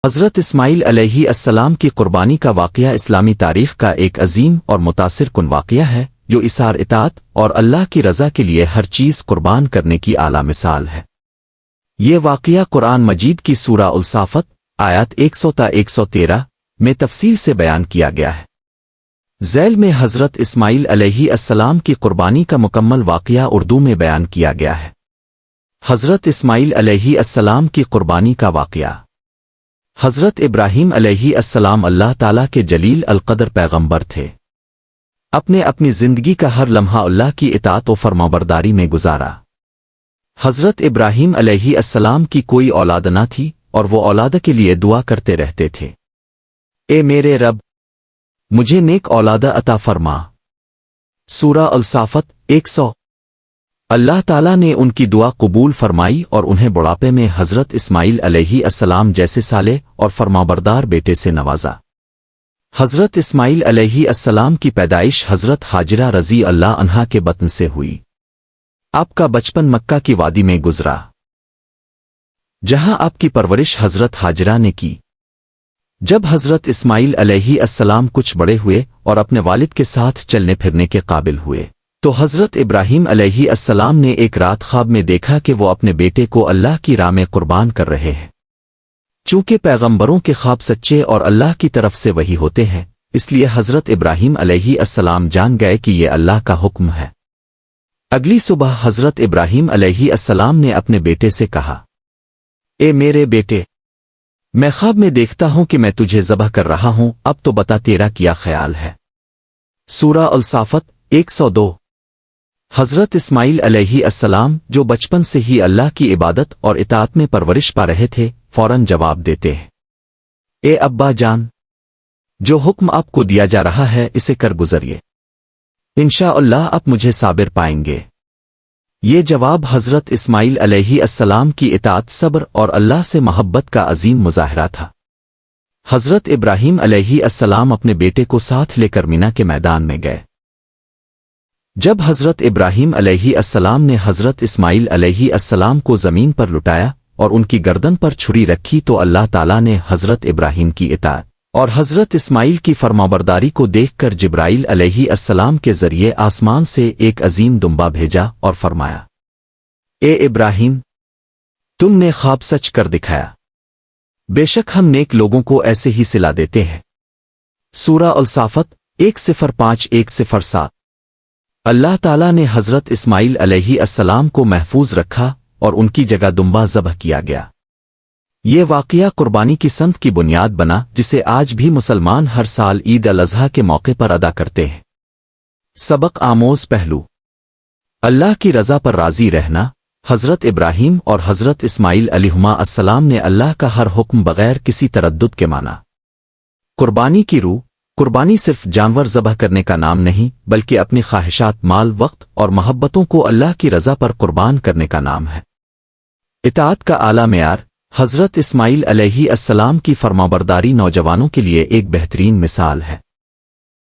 حضرت اسماعیل علیہ السلام کی قربانی کا واقعہ اسلامی تاریخ کا ایک عظیم اور متاثر کن واقعہ ہے جو اثار اطاعت اور اللہ کی رضا کے لیے ہر چیز قربان کرنے کی اعلیٰ مثال ہے۔ یہ واقعہ قرآن مجید کی سورہ الصافات آیات 100 تا 113 میں تفصیل سے بیان کیا گیا ہے۔ ذیل میں حضرت اسماعیل علیہ السلام کی قربانی کا مکمل واقعہ اردو میں بیان کیا گیا ہے۔ حضرت اسماعیل علیہ السلام کی قربانی کا واقعہ۔ حضرت ابراہیم علیہ السلام اللہ تعالیٰ کے جلیل القدر پیغمبر تھے۔ اپنی زندگی کا ہر لمحہ اللہ کی اطاعت و فرمانبرداری میں گزارا۔ حضرت ابراہیم علیہ السلام کی کوئی اولاد نہ تھی اور وہ اولاد کے لیے دعا کرتے رہتے تھے، اے میرے رب مجھے نیک اولاد عطا فرما۔ سورہ الصافات 100۔ اللہ تعالیٰ نے ان کی دعا قبول فرمائی اور انہیں بڑھاپے میں حضرت اسماعیل علیہ السلام جیسے صالح اور فرمانبردار بیٹے سے نوازا۔ حضرت اسماعیل علیہ السلام کی پیدائش حضرت حاجرہ رضی اللہ عنہا کے بطن سے ہوئی۔ آپ کا بچپن مکہ کی وادی میں گزرا، جہاں آپ کی پرورش حضرت حاجرہ نے کی۔ جب حضرت اسماعیل علیہ السلام کچھ بڑے ہوئے اور اپنے والد کے ساتھ چلنے پھرنے کے قابل ہوئے تو حضرت ابراہیم علیہ السلام نے ایک رات خواب میں دیکھا کہ وہ اپنے بیٹے کو اللہ کی راہ میں قربان کر رہے ہیں۔ چونکہ پیغمبروں کے خواب سچے اور اللہ کی طرف سے وحی ہوتے ہیں، اس لیے حضرت ابراہیم علیہ السلام جان گئے کہ یہ اللہ کا حکم ہے۔ اگلی صبح حضرت ابراہیم علیہ السلام نے اپنے بیٹے سے کہا، اے میرے بیٹے، میں خواب میں دیکھتا ہوں کہ میں تجھے ذبح کر رہا ہوں، اب تو بتا تیرا کیا خیال ہے۔ سورہ الصافات 102۔ حضرت اسماعیل علیہ السلام جو بچپن سے ہی اللہ کی عبادت اور اطاعت میں پرورش پا رہے تھے، فوراً جواب دیتے ہیں، اے ابا جان، جو حکم آپ کو دیا جا رہا ہے اسے کر گزریے، انشاءاللہ آپ مجھے صابر پائیں گے۔ یہ جواب حضرت اسماعیل علیہ السلام کی اطاعت، صبر اور اللہ سے محبت کا عظیم مظاہرہ تھا۔ حضرت ابراہیم علیہ السلام اپنے بیٹے کو ساتھ لے کر مینا کے میدان میں گئے۔ جب حضرت ابراہیم علیہ السلام نے حضرت اسماعیل علیہ السلام کو زمین پر لٹایا اور ان کی گردن پر چھری رکھی تو اللہ تعالیٰ نے حضرت ابراہیم کی اطاعت اور حضرت اسماعیل کی فرمانبرداری کو دیکھ کر جبرائیل علیہ السلام کے ذریعے آسمان سے ایک عظیم دمبا بھیجا اور فرمایا، اے ابراہیم، تم نے خواب سچ کر دکھایا، بے شک ہم نیک لوگوں کو ایسے ہی صلا دیتے ہیں۔ سورہ الصافات 105-107۔ اللہ تعالیٰ نے حضرت اسماعیل علیہ السلام کو محفوظ رکھا اور ان کی جگہ دمبا ذبح کیا گیا۔ یہ واقعہ قربانی کی سنت کی بنیاد بنا جسے آج بھی مسلمان ہر سال عید الاضحیٰ کے موقع پر ادا کرتے ہیں۔ سبق آموز پہلو۔ اللہ کی رضا پر راضی رہنا۔ حضرت ابراہیم اور حضرت اسماعیل علیہما السلام نے اللہ کا ہر حکم بغیر کسی تردد کے مانا۔ قربانی کی روح۔ قربانی صرف جانور ذبح کرنے کا نام نہیں بلکہ اپنی خواہشات، مال، وقت اور محبتوں کو اللہ کی رضا پر قربان کرنے کا نام ہے۔ اطاعت کا اعلیٰ معیار۔ حضرت اسماعیل علیہ السلام کی فرمانبرداری نوجوانوں کے لیے ایک بہترین مثال ہے۔